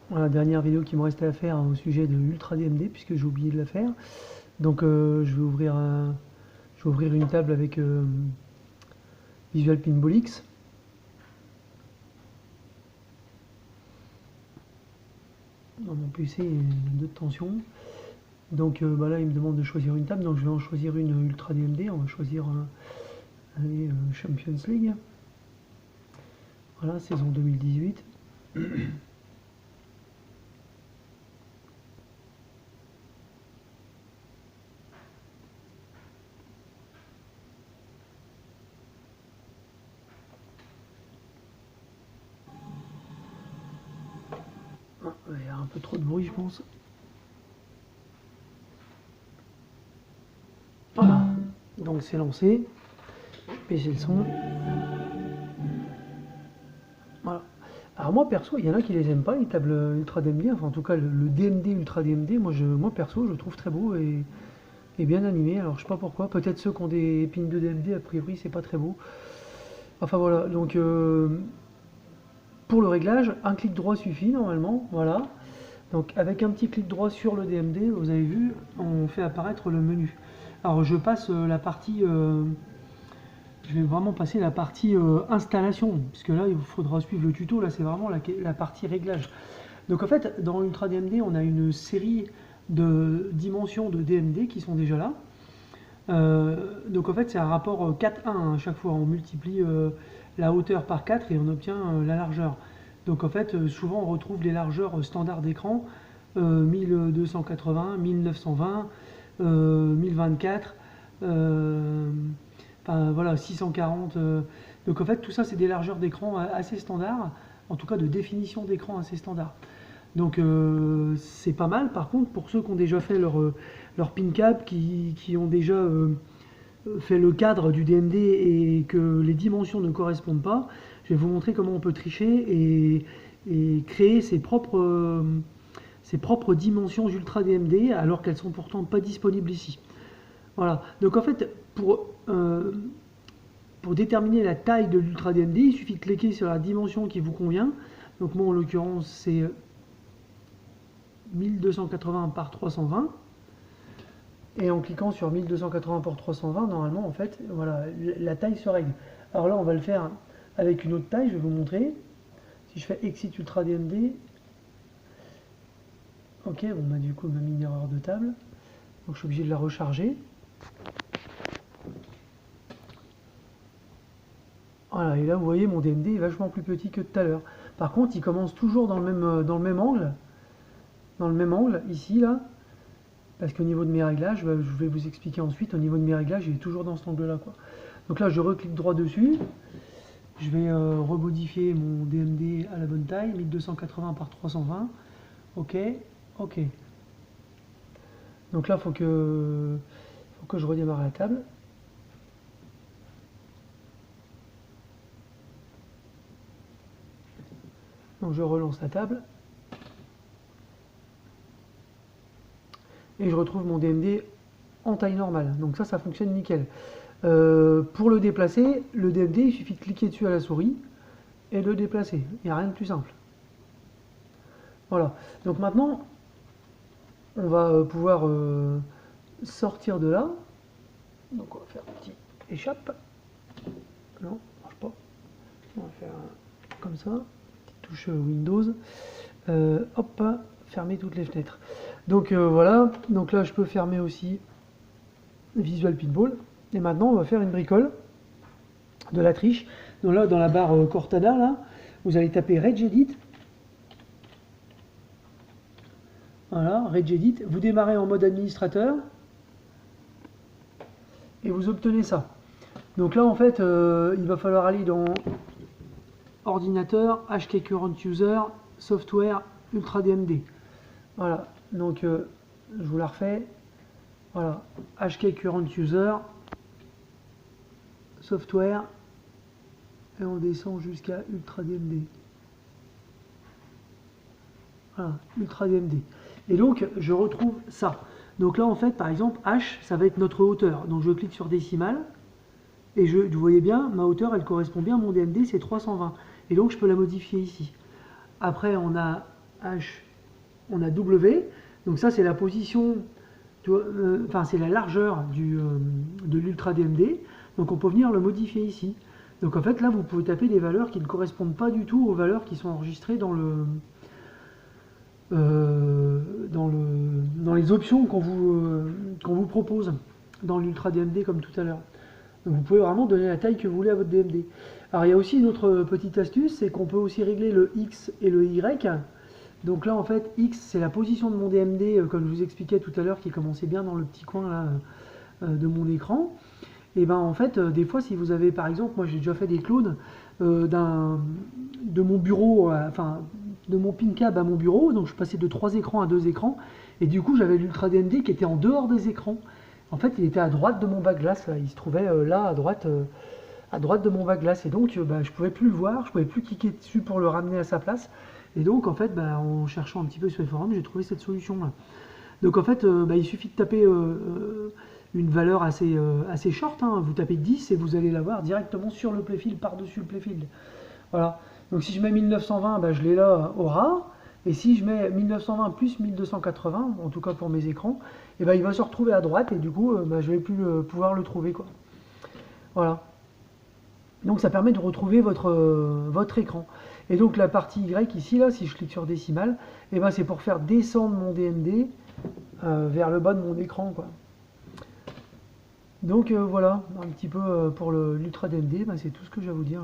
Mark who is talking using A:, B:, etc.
A: Voilà, dernière vidéo qui me restait à faire au sujet de Ultra DMD, puisque j'ai oublié de la faire. Donc je vais ouvrir une table avec Visual Pinball X. Dans mon PC, il y a 2 de tension. Donc là, il me demande de choisir une table, donc je vais en choisir une Ultra DMD. On va choisir allez, Champions League. Voilà, saison 2018. Ah, il y a un peu trop de bruit, je pense. Voilà, donc c'est lancé. Baisser le son. Voilà. Alors moi perso, il y en a qui les aiment pas, les tables Ultra DMD, enfin en tout cas le DMD Ultra DMD, moi perso je le trouve très beau et bien animé, alors je sais pas pourquoi, peut-être ceux qui ont des pins de DMD, a priori c'est pas très beau. Enfin voilà, donc pour le réglage, un clic droit suffit normalement, voilà. Donc avec un petit clic droit sur le DMD, vous avez vu, on fait apparaître le menu. Alors je passe la partie... je vais vraiment passer la partie installation, puisque là il vous faudra suivre le tuto, là c'est vraiment la partie réglage. Donc en fait, dans Ultra DMD, on a une série de dimensions de DMD qui sont déjà là. Donc en fait, c'est un rapport 4:1 à chaque fois. On multiplie la hauteur par 4 et on obtient la largeur. Donc en fait, souvent on retrouve les largeurs standards d'écran 1280, 1920, 1024, enfin voilà, 640. Donc en fait, tout ça, c'est des largeurs d'écran assez standards, en tout cas de définition d'écran assez standard. Donc c'est pas mal. Par contre, pour ceux qui ont déjà fait leur pin cap, qui ont déjà fait le cadre du DMD et que les dimensions ne correspondent pas, je vais vous montrer comment on peut tricher et créer ses propres dimensions Ultra DMD alors qu'elles sont pourtant pas disponibles ici. Voilà. Donc en fait, pour déterminer la taille de l'Ultra DMD, il suffit de cliquer sur la dimension qui vous convient. Donc moi en l'occurrence c'est 1280 par 320. Et en cliquant sur 1280 par 320, normalement, en fait, voilà, la taille se règle. Alors là, on va le faire avec une autre taille, je vais vous montrer. Si je fais Exit Ultra DMD, ok, bon, bah, du coup, il m'a mis une erreur de table. Donc je suis obligé de la recharger. Voilà, et là, vous voyez, mon DMD est vachement plus petit que tout à l'heure. Par contre, il commence toujours dans le même angle. Dans le même angle, ici, là. Parce qu'au niveau de mes réglages, je vais vous expliquer ensuite, au niveau de mes réglages, il est toujours dans cet angle-là, quoi. Donc là, je reclique droit dessus. Je vais remodifier mon DMD à la bonne taille, 1280 par 320. Ok, ok. Donc là, faut que je redémarre la table. Donc je relance la table. Et je retrouve mon DMD en taille normale. Donc ça fonctionne nickel. Pour le déplacer, le DMD, il suffit de cliquer dessus à la souris et le déplacer. Il n'y a rien de plus simple. Voilà. Donc maintenant, on va pouvoir sortir de là. Donc on va faire un petit échappe. Non, ça marche pas. On va faire comme ça. Petite touche Windows. Hop, fermer toutes les fenêtres. Donc voilà. Donc là, je peux fermer aussi Visual Pinball. Et maintenant, on va faire une bricole de la triche. Donc là, dans la barre Cortana, là, vous allez taper Regedit. Voilà, Regedit. Vous démarrez en mode administrateur. Et vous obtenez ça. Donc là, en fait, il va falloir aller dans Ordinateur, HK Current User, Software, Ultra DMD. Voilà, donc je vous la refais. Voilà, HK Current User, Software, et on descend jusqu'à Ultra DMD. Voilà, Ultra DMD. Et donc, je retrouve ça. Donc là, en fait, par exemple, H, ça va être notre hauteur. Donc je clique sur décimale, et vous voyez bien, ma hauteur, elle correspond bien à mon DMD, c'est 320. Et donc, je peux la modifier ici. Après, on a H, on a W. Donc ça, c'est la position, enfin c'est la largeur de l'Ultra DMD. Donc on peut venir le modifier ici. Donc en fait, là, vous pouvez taper des valeurs qui ne correspondent pas du tout aux valeurs qui sont enregistrées dans les options qu'on vous propose dans l'Ultra DMD comme tout à l'heure. Donc vous pouvez vraiment donner la taille que vous voulez à votre DMD. Alors il y a aussi une autre petite astuce, c'est qu'on peut aussi régler le X et le Y. Donc là en fait, X c'est la position de mon DMD, comme je vous expliquais tout à l'heure, qui commençait bien dans le petit coin là de mon écran. Et ben en fait, des fois si vous avez par exemple, moi j'ai déjà fait des clones de mon bureau, enfin de mon PinCab à mon bureau, donc je passais de 3 écrans à 2 écrans, et du coup j'avais l'Ultra DMD qui était en dehors des écrans. En fait il était à droite de mon bac glace, il se trouvait là à droite de mon bac glace, et donc bah, je pouvais plus le voir, je pouvais plus cliquer dessus pour le ramener à sa place, et donc en fait bah, en cherchant un petit peu sur les forums j'ai trouvé cette solution là. Donc en fait bah, il suffit de taper une valeur assez short, hein. Vous tapez 10 et vous allez l'avoir directement sur le playfield, par-dessus le playfield. Voilà. Donc si je mets 1920, bah, je l'ai là au ras. Et si je mets 1920 plus 1280, en tout cas pour mes écrans, et bah, il va se retrouver à droite et du coup bah, je vais plus pouvoir le trouver, quoi. Voilà. Donc ça permet de retrouver votre écran. Et donc la partie Y ici, là, si je clique sur décimale, et ben c'est pour faire descendre mon DMD vers le bas de mon écran, quoi. Donc voilà, un petit peu pour l'Ultra DMD, ben, c'est tout ce que j'ai à vous dire.